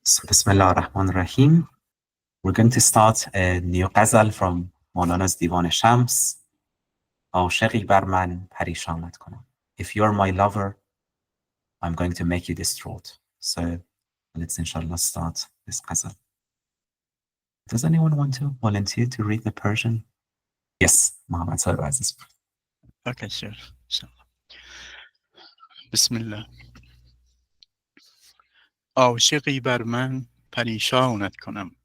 So, Bismillah ar-Rahman ar-Rahim. We're going to start a new ghazal from Maulana's Divan-e-Shams. عاشقی بر من پریشانت کنم. If you're my lover, I'm going to make you distraught. So let's inshallah start this ghazal. Does anyone want to volunteer to read the Persian? Yes, Muhammad Sallallahu Aziz. Okay, sure. Inshallah. Bismillah. عاشقی بر من پریشانت کنم،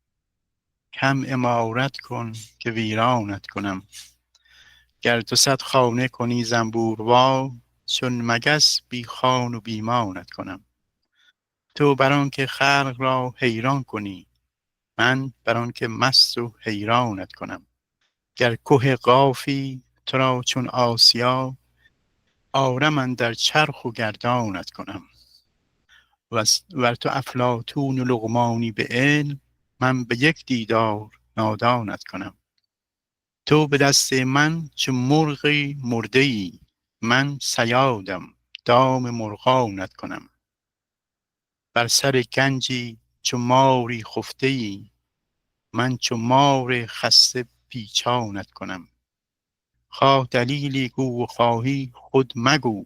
کم عمارت کن که ویرانت کنم. گر تو صد خانه کنی زنبوروار، چون مگس بی خان و بی مانت کنم. تو بر آنکه خلق را حیران کنی، من بر آنکه مست و حیرانت کنم. گر که قافی تو را چون آسیا، آرم اندر چرخ و گردانت کنم. ور تو افلاطون و لقمانی به علم، من به یک دیدار نادانت کنم. تو به دست من چون مرغی مرده ای، من صیادم دام مرغانت کنم. بر سر گنجی چون ماری خفته ای، من چون مار خسته پیچانت کنم. خواه دلیلی گو و خواهی خود مگو،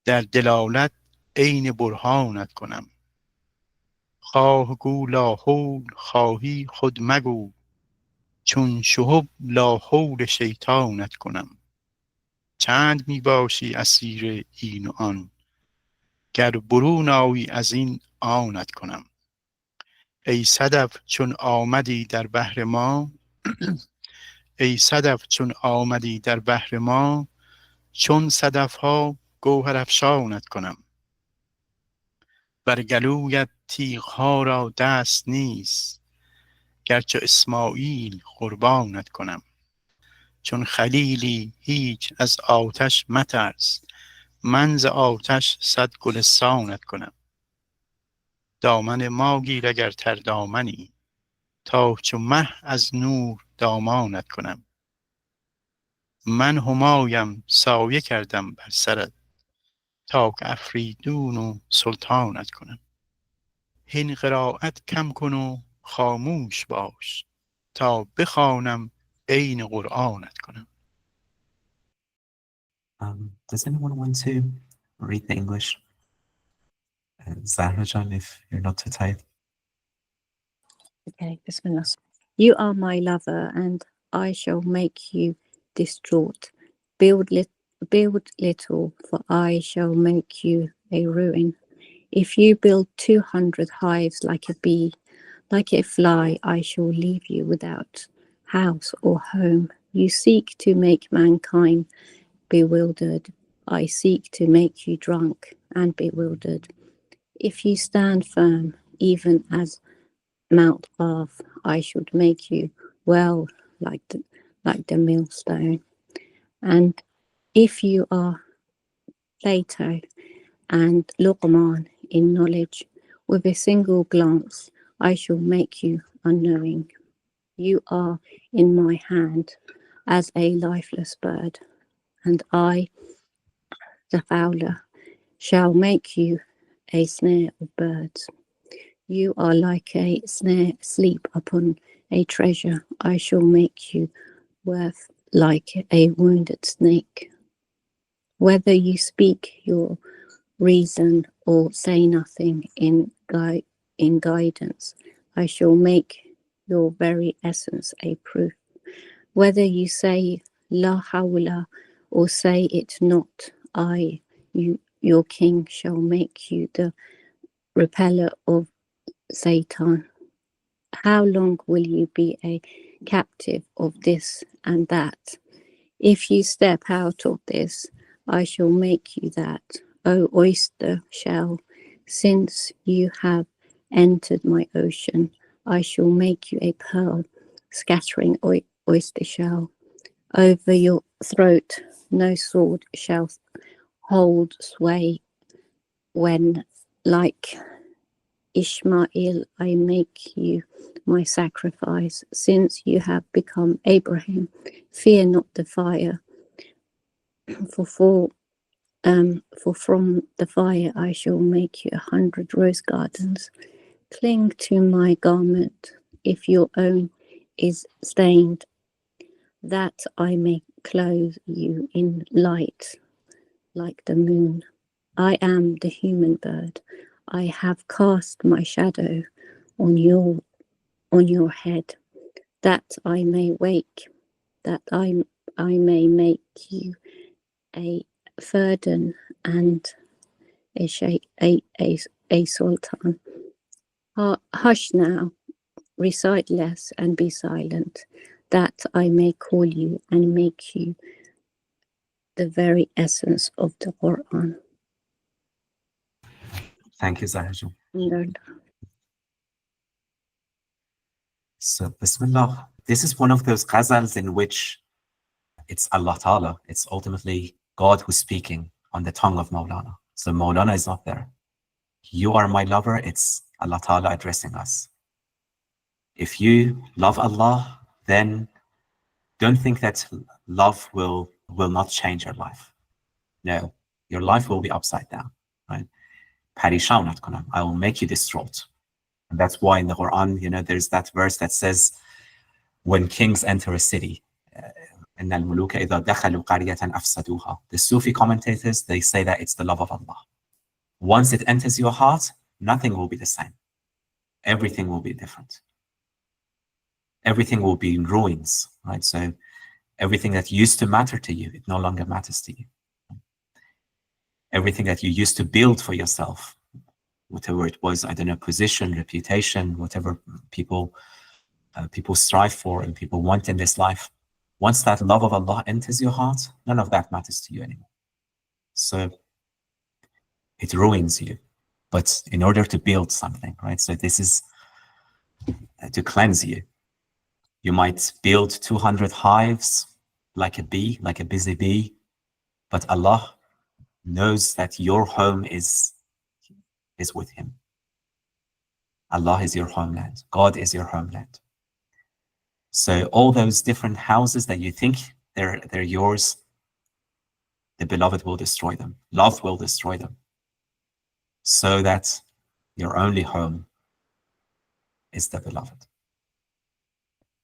در دلالت عین برهانت کنم. خواه گو لا حول خواهی خود مگو، چون شهب لا حول شیطانت کنم. چند می باشی اسیر این و آن، گر برون آیی از این آنت کنم. ای صدف چون آمدی در بحر ما، ای صدف چون آمدی در بحر ما، چون صدف ها گوهر افشانت کنم. بر گلویت تیغ ها را دست نیست، گرچه اسماعیل قربانت کنم. چون خلیلی هیچ از آتش مترس، من ز آتش صد گلستانت کنم. دامن ما گیر اگر تر دامنی، تا چو مه از نور دامانت کنم. من همایم سایه کردم بر سرت، تا که افریدون و سلطانت کنم. هین قرایت کم کن و خاموش باش، تا بخوانم عین قرآنت کنم. Does anyone want to read the English? Zahra Jan, if you're not too tired. Okay, Bismillah. You are my lover, and I shall make you distraught. Build little, for I shall make you a ruin. If you build 200 hives like a bee, like a fly, I shall leave you without house or home. You seek to make mankind bewildered. I seek to make you drunk and bewildered. If you stand firm, even as Mount Qaf, I should make you well like the millstone. And if you are Plato and Laqmani in knowledge, with a single glance I shall make you unknowing. You are in my hand as a lifeless bird, and I, the fowler, shall make you a snare of birds. You are like a snare asleep upon a treasure. I shall make you worth like a wounded snake. Whether you speak your reason or say nothing in guidance, I shall make your very essence a proof. Whether you say La hawla or say it not, I, your king, shall make you the repeller of Satan. How long will you be a captive of this and that? If you step out of this, I shall make you that. O oyster shell, since you have entered my ocean, I shall make you a pearl, scattering oyster shell. Over your throat no sword shall hold sway, when like Ishmael I make you my sacrifice. Since you have become Abraham, fear not the fire, for from the fire I shall make you 100 rose gardens. Cling to my garment, if your own is stained, that I may clothe you in light like the moon. I am the human bird. I have cast my shadow on your head, that I may wake, that I may make you a Ferdinand and a sultan. Hush now, recite less and be silent, that I may call you and make you the very essence of the Quran. Thank you, Zahra. So, Bismillah. This is one of those ghazals in which it's Allah Ta'ala. It's ultimately God who's speaking on the tongue of Maulana. So Maulana is not there. You are my lover. It's Allah Ta'ala addressing us. If you love Allah, then don't think that love will not change your life. No, your life will be upside down, right? Perishanat konam. I will make you distraught. And that's why in the Quran, there's that verse that says, when kings enter a city, the Sufi commentators, they say that it's the love of Allah. Once it enters your heart, nothing will be the same. Everything will be different. Everything will be in ruins, right? So everything that used to matter to you, it no longer matters to you. Everything that you used to build for yourself, whatever it was, I don't know, position, reputation, whatever people strive for and people want in this life, once that love of Allah enters your heart, none of that matters to you anymore. So it ruins you. But in order to build something, right? So this is to cleanse you. You might build 200 hives like a bee, like a busy bee, but Allah knows that your home is with Him. Allah is your homeland. God is your homeland. So all those different houses that you think they're yours, the beloved will destroy them. Love will destroy them. So that your only home is the beloved.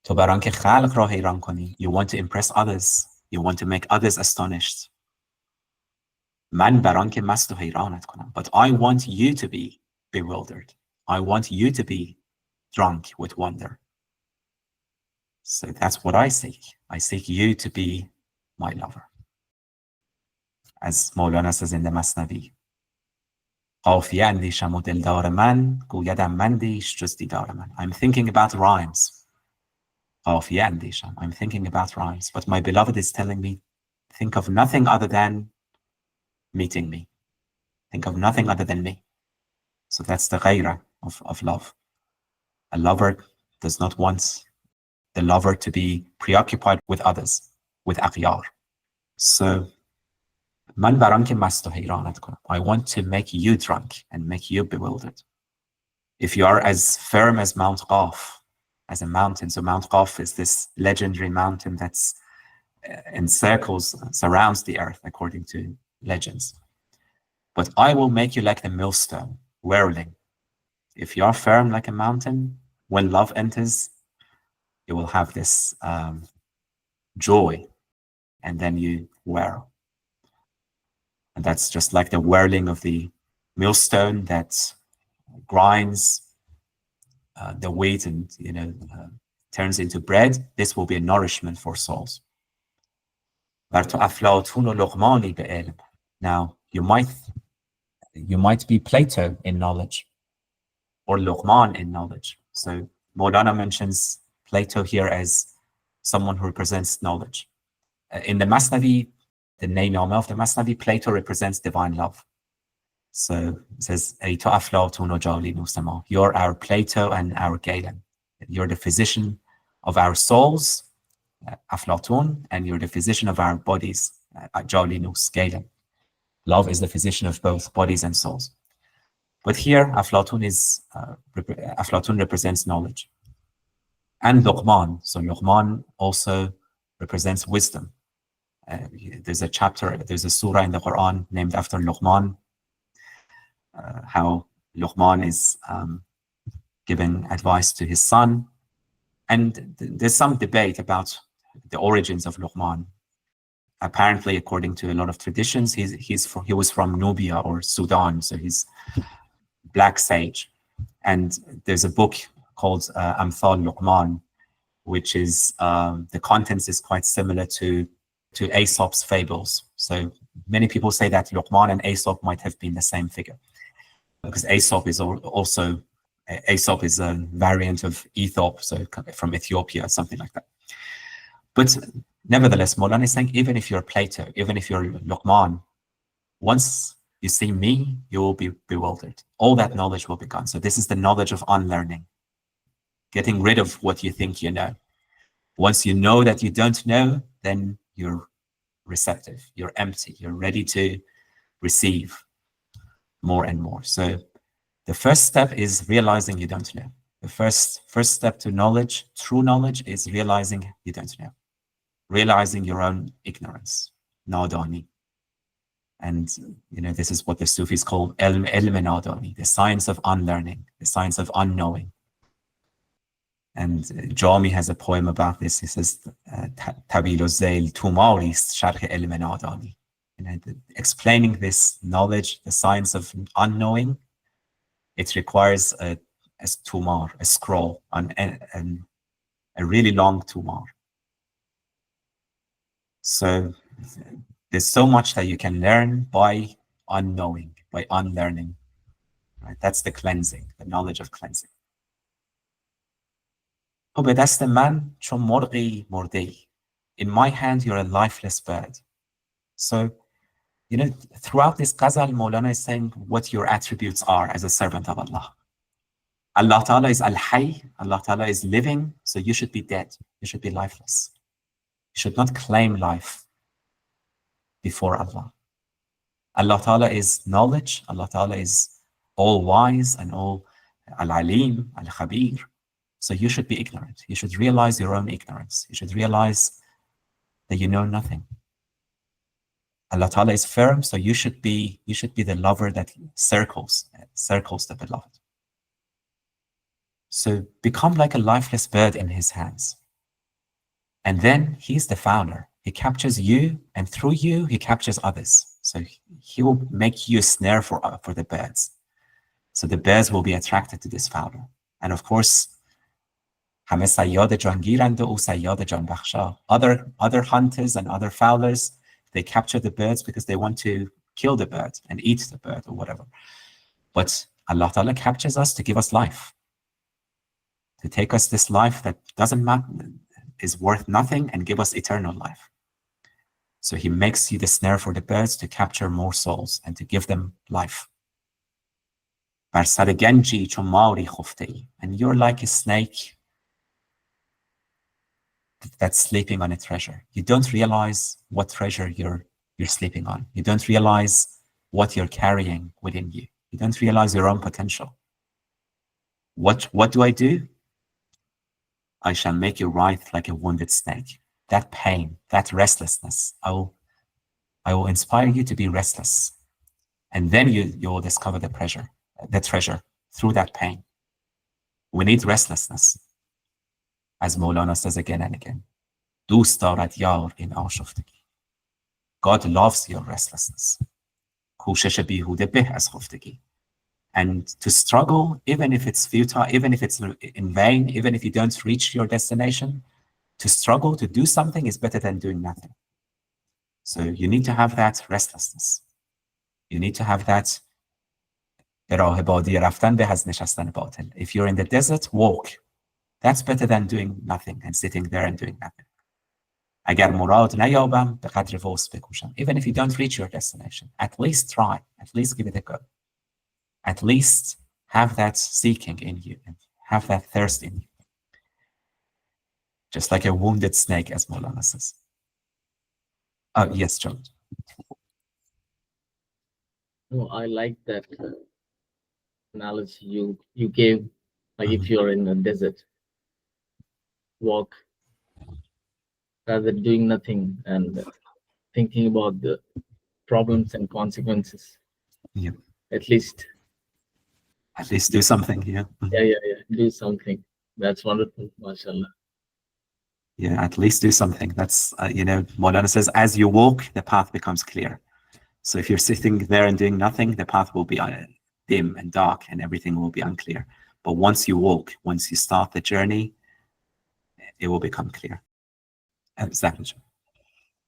تو برای آنکه خلق را حیران کنی, you want to impress others, you want to make others astonished. من برای آنکه مست و حیرانت کنم. But I want you to be bewildered. I want you to be drunk with wonder. So that's what I seek. I seek you to be my lover. As Maulana says in the Masnavi, قافی اندیشم و دلدار من, گویدم مندیش جز دیدار من. I'm thinking about rhymes. قافی اندیشم. I'm thinking about rhymes. But my beloved is telling me, think of nothing other than meeting me. Think of nothing other than me. So that's the ghaira of love. A lover does not want the lover to be preoccupied with others, with aghyar. So, من برای آنکه مست و حیرانت کنم. I want to make you drunk and make you bewildered. If you are as firm as Mount Qaf, as a mountain, so Mount Qaf is this legendary mountain that's surrounds the earth according to legends. But I will make you like the millstone, whirling. If you are firm like a mountain, when love enters, you will have this joy, and then you whirl. And that's just like the whirling of the millstone that grinds the wheat and turns into bread. This will be a nourishment for souls. بر تو افلاطون و لقمانی به علم. Now you might be Plato in knowledge or Luqman in knowledge. So Maulana mentions Plato here as someone who represents knowledge. In the Masnavi, the name of the Masnavi, Plato represents divine love. So it says, you're our Plato and our Galen. You're the physician of our souls, Aflaton, and you're the physician of our bodies, Jalinus, Galen. Love is the physician of both bodies and souls. But here, Aflaton represents knowledge. And Luqman. So Luqman also represents wisdom. There's a surah in the Quran named after Luqman, how Luqman is giving advice to his son. And there's some debate about the origins of Luqman. Apparently, according to a lot of traditions, he was from Nubia or Sudan, so he's black sage. And there's a book called Amthal Luqman, which is the contents is quite similar to Aesop's fables. So many people say that Luqman and Aesop might have been the same figure, because Aesop is also Aesop is a variant of Ethop, so from Ethiopia, something like that. But nevertheless, Maulana is saying, even if you're Plato, even if you're Luqman, once you see me, you will be bewildered. All that knowledge will be gone. So this is the knowledge of unlearning, getting rid of what you think you know. Once you know that you don't know, then you're receptive, you're empty, you're ready to receive more and more. So the first step is realizing you don't know. The first step to knowledge, true knowledge, is realizing you don't know. Realizing your own ignorance, nadani. And this is what the Sufis call ilm nadani, the science of unlearning, the science of unknowing. And Jami has a poem about this. He says, Tabil al-Zail tumarist sharh ilm nadani. Explaining this knowledge, the science of unknowing, it requires a tumar, a scroll, a really long tumar. So there's so much that you can learn by unknowing, by unlearning. Right? That's the cleansing, the knowledge of cleansing. به دست من چون مرغی مرده. In my hand, you're a lifeless bird. So, throughout this ghazal, Maulana is saying what your attributes are as a servant of Allah. Allah Ta'ala is Al-Hayy, Allah Ta'ala is living, so you should be dead. You should be lifeless. You should not claim life before Allah. Allah Ta'ala is knowledge, Allah Ta'ala is all-wise and all Al-Alim, Al-Khabir. So you should be ignorant. You should realize your own ignorance. You should realize that you know nothing. Allah Ta'ala is firm, so you should be the lover that circles the beloved. So become like a lifeless bird in his hands. And then he's the fowler. He captures you, and through you, he captures others. So he will make you a snare for the birds. So the birds will be attracted to this fowler. And of course, همه صیاد جانگیرند و او صیاد جانبخشا. Other hunters and other fowlers, they capture the birds because they want to kill the bird and eat the bird or whatever. But Allah Ta'ala captures us to give us life, to take us this life that doesn't matter, is worth nothing, and give us eternal life. So he makes you the snare for the birds to capture more souls and to give them life. بر سر گنجی چون ماری خفته ای. And you're like a snake that's sleeping on a treasure. You don't realize what treasure you're sleeping on. You don't realize what you're carrying within you. You don't realize your own potential. What do I do? I shall make you writhe like a wounded snake. That pain, that restlessness, I will inspire you to be restless. And then you will discover the treasure through that pain. We need restlessness. As Maulana says again and again, دوست دارد یار این آشفتگی. God loves your restlessness. کوشش بیهوده به از خفتگی. And to struggle, even if it's futile, even if it's in vain, even if you don't reach your destination, to struggle to do something is better than doing nothing. So you need to have that restlessness. You need to have that راه بادی رفتن به از نشستن باطل. If you're in the desert, walk. That's better than doing nothing and sitting there and doing nothing. اگر مراد نیابم به قدر وسع بکوشم. Even if you don't reach your destination, at least try. At least give it a go. At least have that seeking in you and have that thirst in you. Just like a wounded snake, as Maulana says. Oh, yes, John. No, I like that analogy you gave. Like if you're in a desert, walk rather than doing nothing and thinking about the problems and consequences. Yeah. At least At least do something, yeah. Yeah. Do something. That's wonderful, mashallah. Yeah, at least do something. That's, Maulana says, as you walk, the path becomes clear. So if you're sitting there and doing nothing, the path will be dim and dark and everything will be unclear. But once you walk, once you start the journey, it will become clear. Exactly.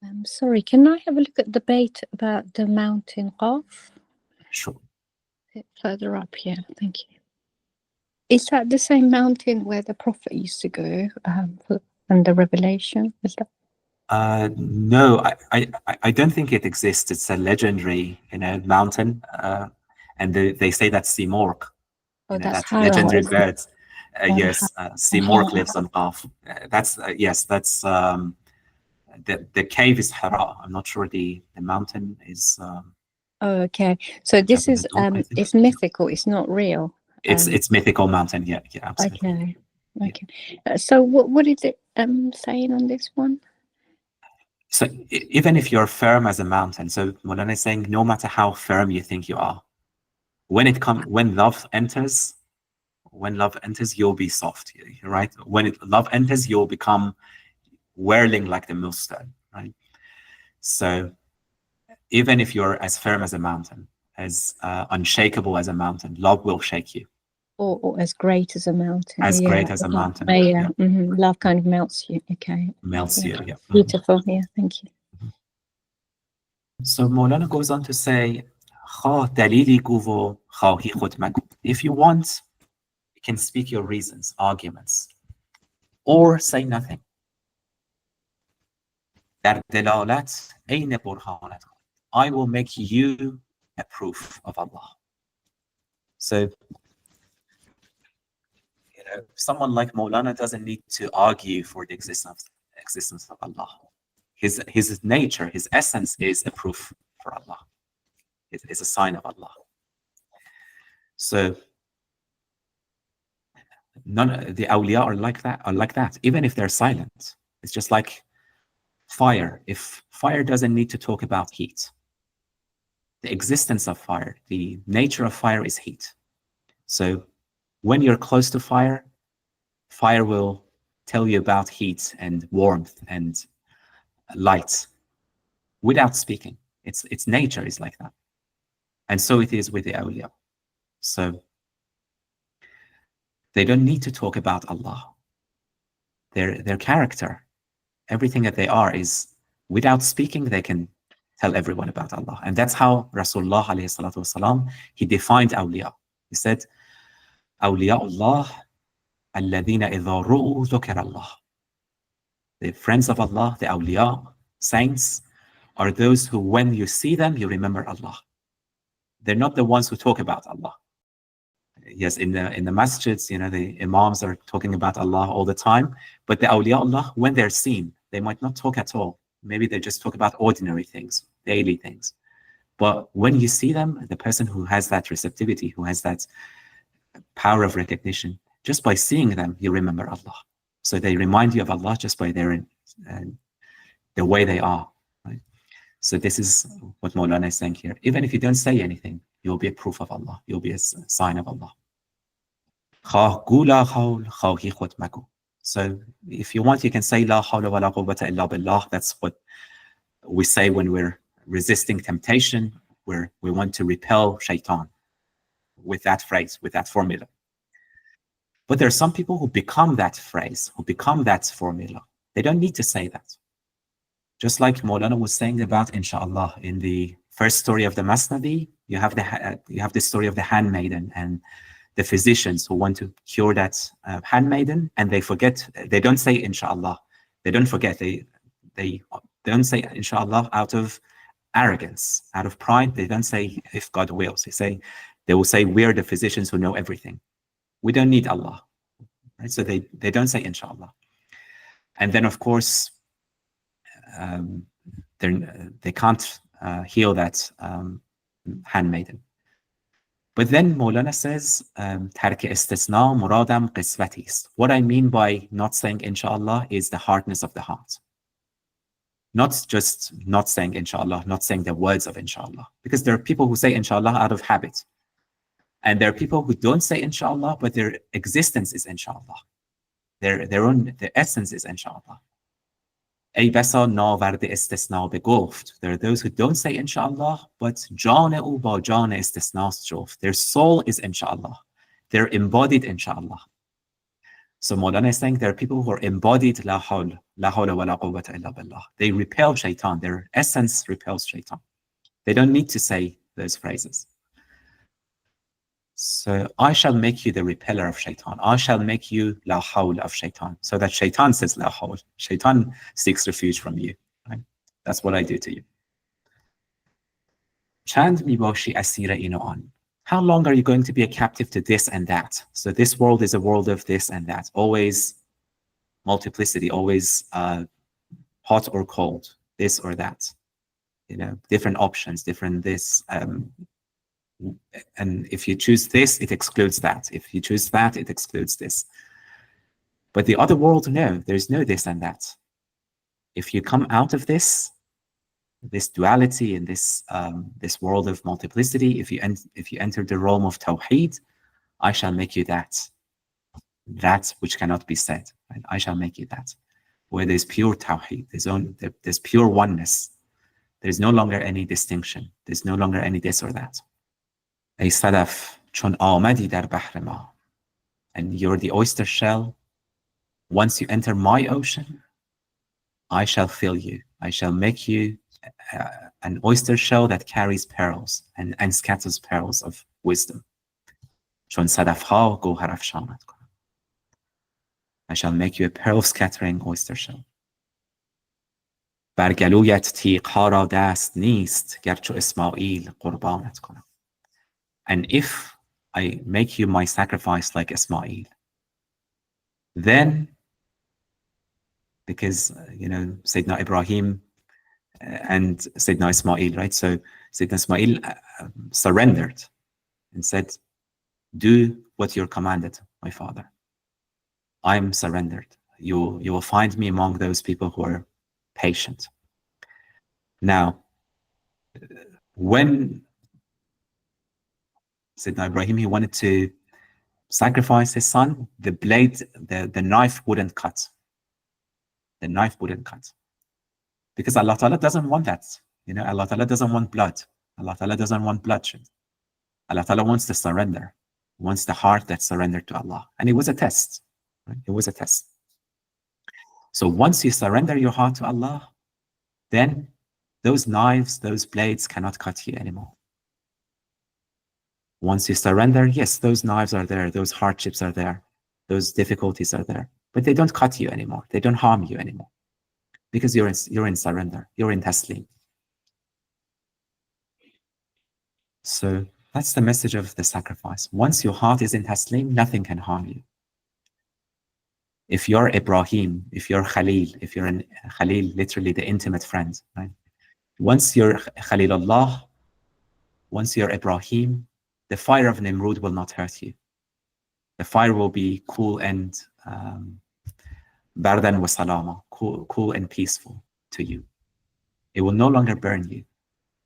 I'm sorry, can I have a look at the debate about the mountain Qaf? Sure. Further up here, thank you. Is that the same mountain where the Prophet used to go and the revelation? Is that? No, I don't think it exists. It's a legendary, mountain, and they say that's Simorg. Oh, that's that legendary bird. Yes, Simorg Hira. lives on Qaf. That's that's the cave is Hira. I'm not sure the mountain is. Oh, okay. So this is it's mythical. It's not real. It's mythical mountain. Yeah, absolutely. Okay. So what is it saying on this one? So even if you're firm as a mountain, so Maulana is saying, no matter how firm you think you are, when love enters, you'll be soft, right? When love enters, you'll become whirling like the millstone, right? So even if you're as firm as a mountain, as unshakable as a mountain, love will shake you. Or as great as a mountain. As great as a mountain. Yeah. Mm-hmm. Love kind of melts you. Okay. Melts you, yeah. Beautiful. Yeah, thank you. So Maulana goes on to say, خواه دلیلی گو و خواهی خود مگو. If you want, you can speak your reasons, arguments, or say nothing. در دلالت عین برهانت. I will make you a proof of Allah. So, someone like Maulana doesn't need to argue for the existence of Allah. His nature, his essence is a proof for Allah. It is a sign of Allah. So the awliya are like that, even if they're silent. It's just like fire. If fire doesn't need to talk about heat, the existence of fire, the nature of fire is heat. So when you're close to fire, fire will tell you about heat and warmth and light without speaking. Its nature is like that. And so it is with the awliya. So they don't need to talk about Allah. Their character, everything that they are is, without speaking, they can tell everyone about Allah. And that's how Rasulullah alayhi salatu wasalam, he defined awliya. He said, awliya Allah, alladhina idha ru'u dhukira Allah. The friends of Allah, the awliya, saints, are those who, when you see them, you remember Allah. They're not the ones who talk about Allah. Yes, in the masjids, the imams are talking about Allah all the time, but the awliya Allah, when they're seen, they might not talk at all. Maybe they just talk about ordinary things, daily things. But when you see them, the person who has that receptivity, who has that power of recognition, just by seeing them, you remember Allah. So they remind you of Allah just by the way they are. Right? So this is what Maulana is saying here. Even if you don't say anything, you'll be a proof of Allah. You'll be a sign of Allah. So if you want, you can say La hawla wa la quwwata illa billah. That's what we say when we're resisting temptation, where we want to repel shaitan, with that phrase, with that formula. But there are some people who become that phrase, who become that formula. They don't need to say that. Just like Maulana was saying about inshallah in the first story of the Masnavi, you have the story of the handmaiden and the physicians who want to cure that handmaiden, and they don't say inshallah. They don't forget. They don't say inshallah out of arrogance, out of pride. They don't say if God wills. They will say we're the physicians who know everything. We don't need Allah. Right? So they don't say inshallah. And then of course they can't heal that handmaiden. But then Maulana says, ترک استثناء مرادم قسوتی است. What I mean by not saying inshallah is the hardness of the heart. Not just not saying inshallah, not saying the words of inshallah. Because there are people who say inshallah out of habit. And there are people who don't say inshallah, but their existence is inshallah. Their essence is inshallah. ای بسا ناورد استثناء به گفت. There are those who don't say inshallah, but جان او با جان استثناست جفت. Their soul is inshallah. They're embodied inshallah. So Maulana is saying there are people who are embodied la hawla wa la quwwata illa billah. They repel shaitan. Their essence repels shaitan. They don't need to say those phrases. So I shall make you the repeller of shaitan. I shall make you la hawl of shaitan. So that shaitan says la hawl. Shaitan seeks refuge from you. Right? That's what I do to you. چند میباشی اسیر این و آن. How long are you going to be a captive to this and that? So this world is a world of this and that. Always multiplicity, always hot or cold, this or that. You know, different options, different this. And if you choose this, it excludes that. If you choose that, it excludes this. But the other world, no, there's no this and that. If you come out of this duality in this world of multiplicity, if you enter the realm of Tawheed, I shall make you that which cannot be said. Right? I shall make you that. Where there's pure Tawheed, there's pure oneness. There's no longer any distinction. There's no longer any this or that. ای صدف چون آمدی در بحر ما. And you're the oyster shell. Once you enter my ocean, I shall fill you. I shall make you an oyster shell that carries pearls and scatters pearls of wisdom. چون صدفها گوهر افشانت کنم. I shall make you a pearl scattering oyster shell. بر گلویت تیغها را دست نیست گر چو اسماعیل قربانت کنم. And if I make you my sacrifice like Ismail, then, because, Sayyidina Ibrahim and Sayyidina Ismail, right? So Sayyidina Ismail surrendered and said, do what you're commanded, my father. I'm surrendered. You will find me among those people who are patient. Now, when Sayyidina Ibrahim, he wanted to sacrifice his son, the blade, the knife wouldn't cut. The knife wouldn't cut. Because Allah Ta'ala doesn't want that. Allah Ta'ala doesn't want blood. Allah Ta'ala doesn't want bloodshed. Allah Ta'ala wants the surrender. Wants the heart that's surrendered to Allah. And it was a test. Right? It was a test. So once you surrender your heart to Allah, then those knives, those blades cannot cut you anymore. Once you surrender, yes, those knives are there, those hardships are there, those difficulties are there, but they don't cut you anymore. They don't harm you anymore, because you're in surrender, you're in taslim. So that's the message of the sacrifice. Once your heart is in taslim, nothing can harm you. If you're Ibrahim, if you're Khalil, if you're an Khalil, literally the intimate friend, right? Once you're Khalilullah, once you're Ibrahim, the fire of Nimrud will not hurt you. The fire will be cool and bardan wa salama, cool and peaceful to you. It will no longer burn you.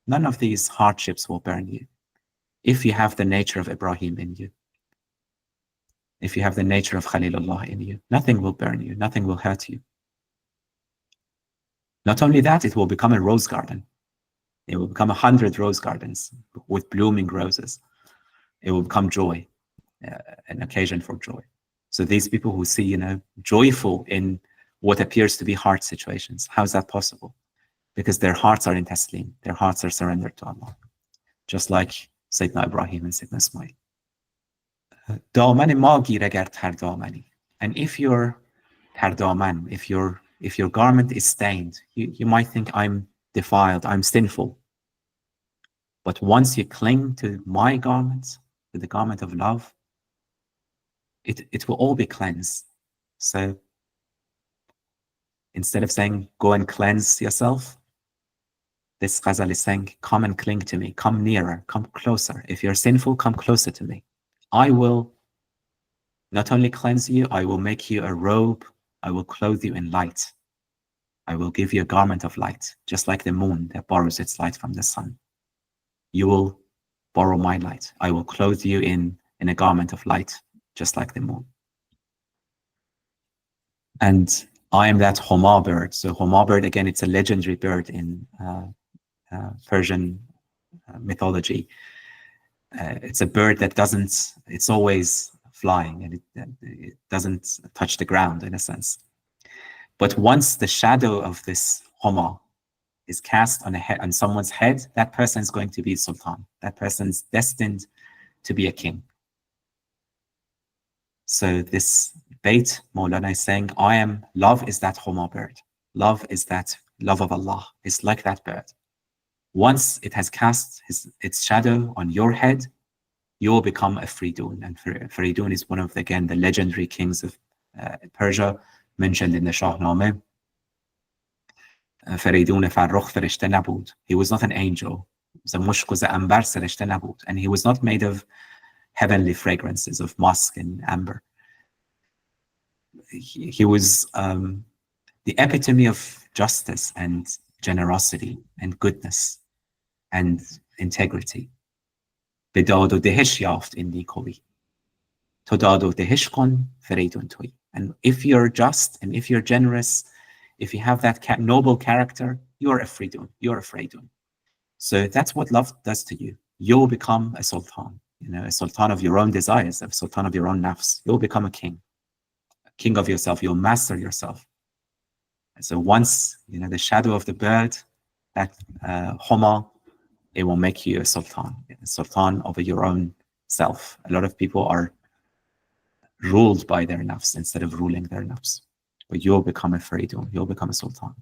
None of these hardships will burn you. If you have the nature of Ibrahim in you, if you have the nature of Khalilullah in you, nothing will burn you, nothing will hurt you. Not only that, it will become a rose garden. It will become 100 rose gardens with blooming roses. It will become joy, an occasion for joy. So these people who see, joyful in what appears to be hard situations, how is that possible? Because their hearts are in taslim, their hearts are surrendered to Allah. Just like Sayyidina Ibrahim and Sayyidina Ismail. دامن ما گیر اگر تر دامنی. And if your تر دامن, if your garment is stained, you might think I'm defiled, I'm sinful. But once you cling to my garments, to the garment of love, it will all be cleansed. So instead of saying, go and cleanse yourself, this ghazal is saying, come and cling to me, come nearer, come closer. If you're sinful, come closer to me. I will not only cleanse you, I will make you a robe, I will clothe you in light. I will give you a garment of light, just like the moon that borrows its light from the sun. You will borrow my light. I will clothe you in a garment of light, just like the moon. And I am that Homa bird. So Homa bird, again, it's a legendary bird in Persian mythology. It's a bird that it's always flying, and it doesn't touch the ground in a sense. But once the shadow of this Homa is cast on someone's head, that person is going to be sultan. That person's destined to be a king. So this bait, Maulana is saying, love is that Homa bird. Love is that love of Allah. It's like that bird. Once it has cast its shadow on your head, you will become a Feridun. And Feridun is one of, again, the legendary kings of Persia, mentioned in the Shahnameh. Feridun Farrukh فرشته نبود. He was not an angel. ز مشک و ز عنبر سرشته نبود. And he was not made of heavenly fragrances of musk and amber. He was the epitome of justice and generosity and goodness and integrity. به داد و دهش یافت این نیکویی. تو داد و دهش کن فریدون تویی. And if you're just and if you're generous, if you have that noble character, you're a Feridun, you're a Feridun. So that's what love does to you. You'll become a sultan, a sultan of your own desires, a sultan of your own nafs. You'll become a king of yourself. You'll master yourself. And so once, the shadow of the bird, that Homa, it will make you a sultan over your own self. A lot of people are ruled by their nafs instead of ruling their nafs. But you'll become a Feridun, you'll become a sultan.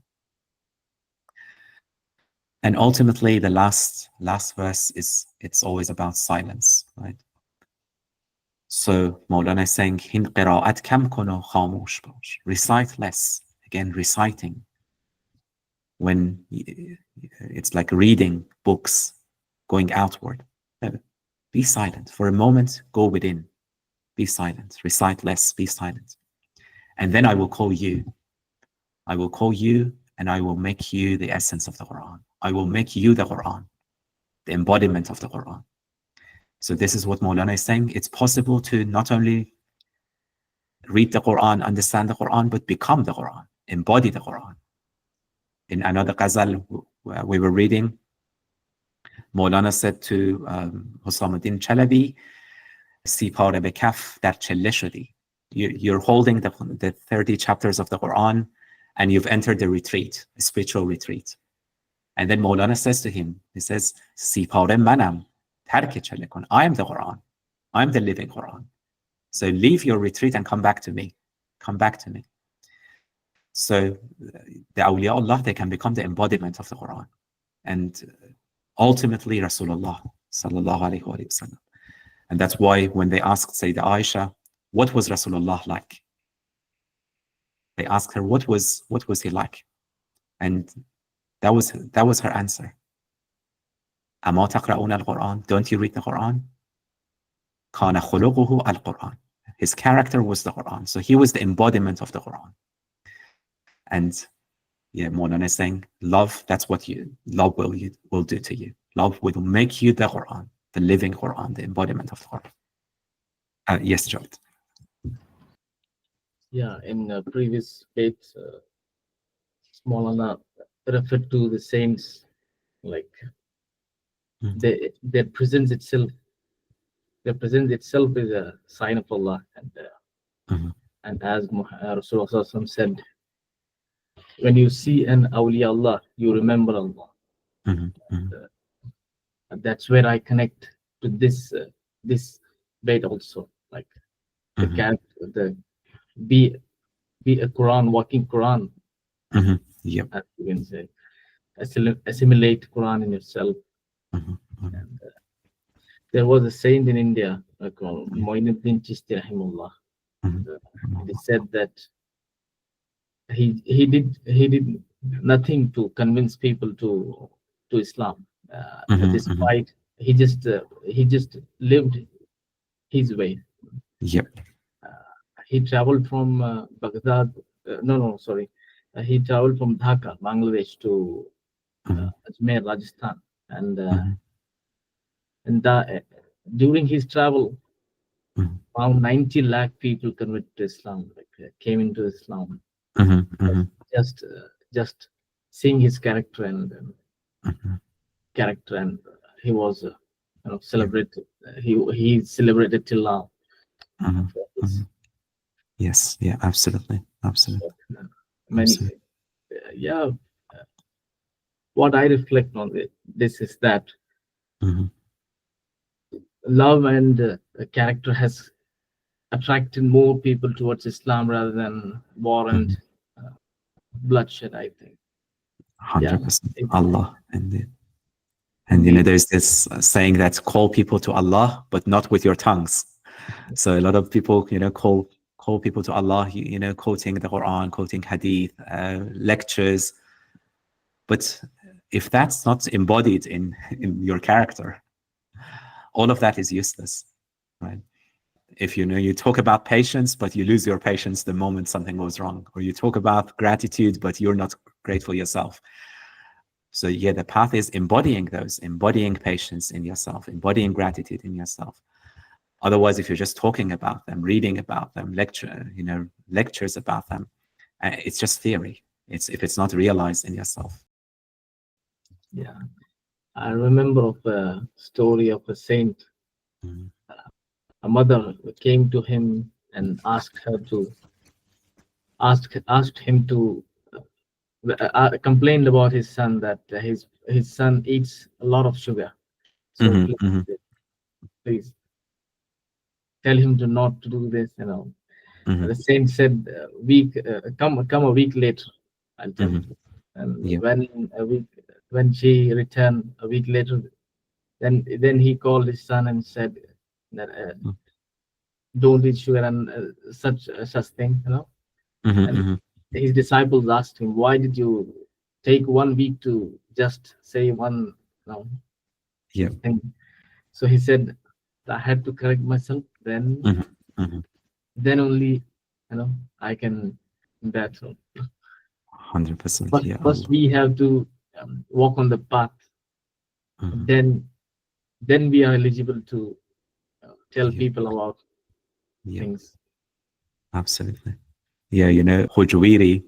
And ultimately, the last verse it's always about silence, right? So Maulana is saying, Hin qira'at kam kun o khamush bash. Recite less. Again, reciting. When it's like reading books, going outward. Be silent. For a moment, go within. Be silent. Recite less. Be silent. And then I will call you. I will call you, and I will make you the essence of the Quran. I will make you the Quran, the embodiment of the Quran. So this is what Maulana is saying. It's possible to not only read the Quran, understand the Quran, but become the Quran, embody the Quran. In another ghazal we were reading, Maulana said to Husamuddin Chalabi, Sipare be kaf dar chelle shudi. You're holding the 30 chapters of the Quran, and you've entered the retreat, a spiritual retreat. And then Maulana says to him, he says, Sipare manam, tarke chelle kon. I am the Quran. I am the living Quran. So leave your retreat and come back to me. Come back to me. So the awliya Allah, they can become the embodiment of the Quran. And ultimately Rasulullah sallallahu alayhi wa sallam. And that's why when they asked Sayyidah Aisha, what was Rasulullah like? They asked her, what was he like? And that was her answer. أما تقرؤون القرآن? Don't you read the Quran? كان خلقه القرآن. His character was the Quran. So he was the embodiment of the Quran. And Maulana is saying, love, that's what love will do to you. Love will make you the Quran, the living Quran, the embodiment of the Quran. Yes, Jod. Yeah, in previous debates, Maulana referred to the saints like their presence itself. Their presence itself is a sign of Allah, and as Rasulullah said, when you see an awliya Allah, you remember Allah. And that's where I connect to this debate also, like be a Quran, walking Quran. Yep. As you can say, assimilate Quran in yourself. And, there was a saint in India called Moinuddin Chishti rahimullah. He said that he did nothing to convince people to Islam. Despite he just lived his way. Yep. He traveled from Baghdad. He traveled from Dhaka, Bangladesh, to Ajmer, Rajasthan, and And during his travel, Mhm. around 90 lakh people converted to Islam, came into Islam. Mhm. Mhm. Just seeing his character and Mhm. he was celebrated. He celebrated till now. Mhm. Mhm. Yes, yeah, absolutely. Many, Absolutely. what I reflect on this is that Mhm. love and character has attracted more people towards Islam rather than war and bloodshed, I think. 100%. it- Allah, indeed. And there's this saying that call people to Allah, but not with your tongues. So a lot of people, call people to Allah, quoting the Quran, quoting Hadith, lectures. But if that's not embodied in your character, all of that is useless, right? If you talk about patience, but you lose your patience the moment something goes wrong, or you talk about gratitude, but you're not grateful yourself. So yeah, the path is embodying patience in yourself, embodying gratitude in yourself. Otherwise, if you're just talking about them, reading about them, lectures about them, it's just theory. If it's not realized in yourself. Yeah, I remember of a story of a saint. Mhm. A mother came to him and asked him to complained about his son, that his son eats a lot of sugar. So Mhm, mhm, please tell him to not to do this. mhm, The saint said, come a week later, I'll tell mhm. you. And Yeah. when she returned a week later, then he called his son and said that don't eat sugar and such thing, Mhm, And mhm. his disciples asked him, why did you take 1 week to just say one Yeah. thing? So he said, I had to correct myself. Then Mhm, mhm. only I can bear through. 100%. But Yeah. first we have to walk on the path. Mhm. Then we are eligible to tell Yeah. people about Yeah. things. Absolutely. Yeah, Hujwiri,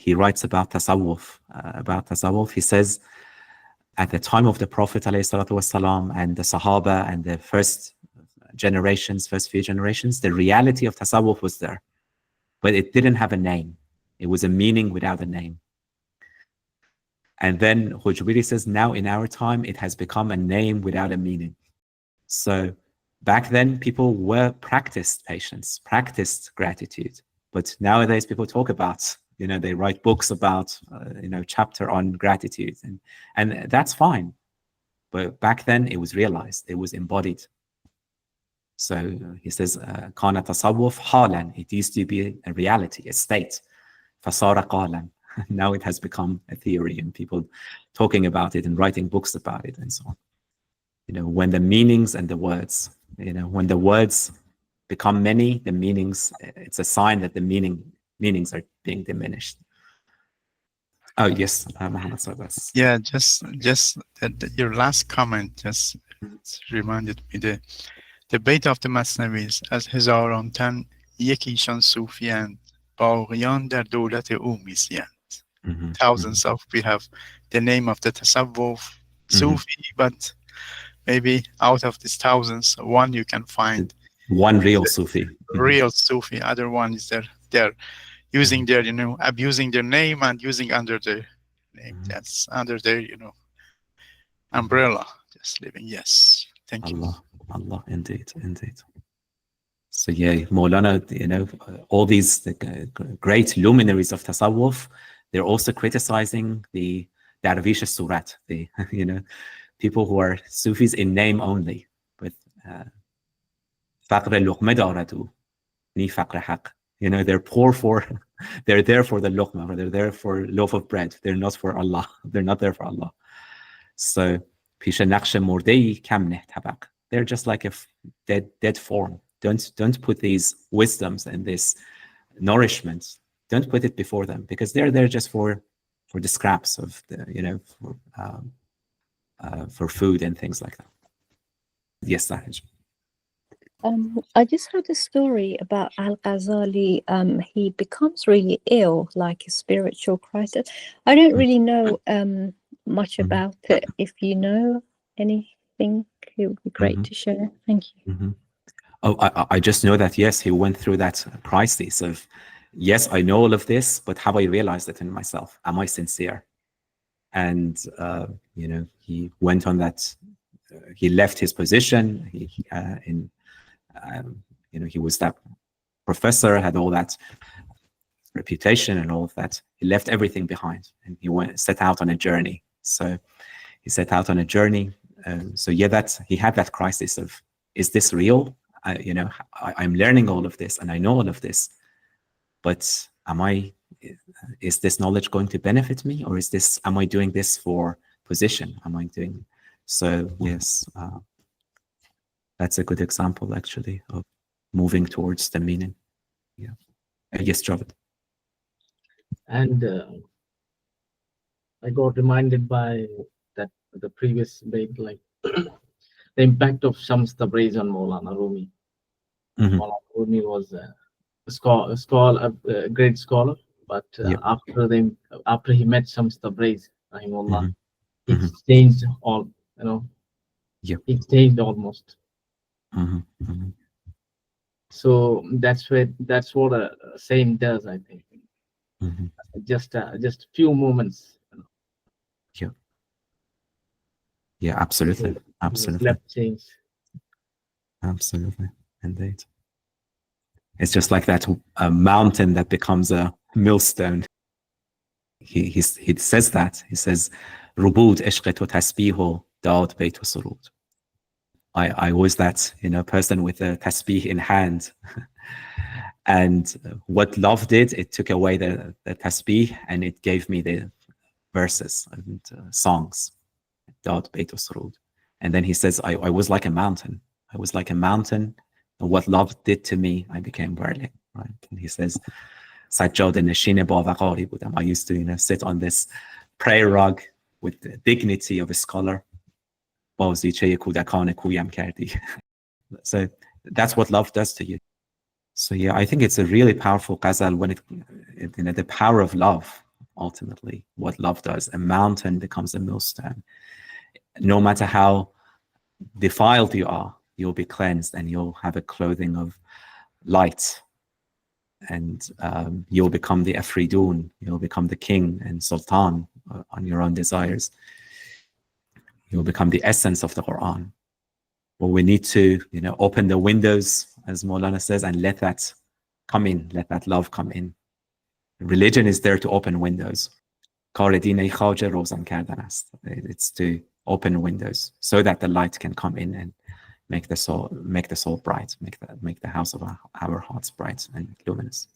he writes about tasawwuf. He says, at the time of the Prophet ﷺ and the Sahaba and the first few generations, the reality of tasawwuf was there, but it didn't have a name. It was a meaning without a name. And then Hujwiri says, now in our time, it has become a name without a meaning. So back then, people practiced patience, practiced gratitude. But nowadays, people talk about, they write books about, chapter on gratitude. And that's fine. But back then, it was realized, it was embodied. So he says, كان تصوف حالا. It used to be a reality, a state. فصار قالا. Now it has become a theory and people talking about it and writing books about it and so on. When the meanings and the words, when the words become many, the meanings, it's a sign that the meanings are being diminished. Oh, yes, Muhammad Sabbas. Yeah, just your last comment just reminded me the بیت of the مثنوی از هزاران تن یکیشان صوفی‌اند باقیان در دولت او می‌زیند. Thousands of we have the name of the tasawwuf Sufi, but maybe out of these thousands, one you can find one real Sufi. Real Sufi. Other one is they're using their, abusing their name and using under their name. That's under their, umbrella. Just living. Yes. Thank you. Allah, indeed. So yeah, Maulana, all these great luminaries of tasawwuf, they're also criticizing the Darvish Surat, the people who are Sufis in name only, with فقر لقمه دارد او نی فقر حق. They're poor they're there for the luqma, they're there for loaf of bread. They're not for Allah. They're not there for Allah. So پیش نقش مرده کم نه طبق. They're just like a dead form. Don't put these wisdoms and this nourishment. Don't put it before them, because they're there just for the scraps of the, for food and things like that. Yes, Sahaj. I just heard a story about Al-Ghazali. He becomes really ill, like a spiritual crisis. I don't really know much about it. If you know anything, it would be great to share. Thank you. Oh, I just know that, yes, he went through that crisis of, yes, I know all of this, but have I realized it in myself? Am I sincere? And, you know, he went on that, he left his position, you know, he was that professor, had all that reputation and all of that. He left everything behind and he set out on a journey. So he set out on a journey. So yeah, he had that crisis of, is this real? You know, I'm learning all of this and I know all of this, but is this knowledge going to benefit me, or am I doing this for position? So yes, that's a good example actually of moving towards the meaning. Yeah. Yes, Javed. And I got reminded by that the previous debate, like the impact of Shams Tabriz on Maulana Rumi. Maulana Rumi was a great scholar, but after he met Shams Tabriz, rahimahullah, he changed all. You know, he changed almost. So that's what a saint does, I think. Just few moments. You know. Yeah, absolutely. Absolutely. Left change. Absolutely. Indeed. It's just like that mountain that becomes a millstone. He says that. He says, Rubud ishq to tasbih daad bayt surud. I was that, you know, person with a tasbih in hand. And what love did, it took away the tasbih and it gave me the verses and songs. Daad bayt surud. And then he says, I was like a mountain. I was like a mountain. And what love did to me, I became whirling. Right? And he says, Sajjad nashine ba waqari budam. I used to, you know, sit on this prayer rug with the dignity of a scholar. So that's what love does to you. So yeah, I think it's a really powerful ghazal when you know, the power of love, ultimately, what love does. A mountain becomes a millstone. No matter how defiled you are, you'll be cleansed and you'll have a clothing of light. And you'll become the Afridun, you'll become the king and sultan on your own desires. You'll become the essence of the Quran. But we need to, you know, open the windows, as Maulana says, and let that come in, let that love come in. Religion is there to open windows. It's to open windows so that the light can come in and make the soul bright, make the house of our hearts bright and luminous.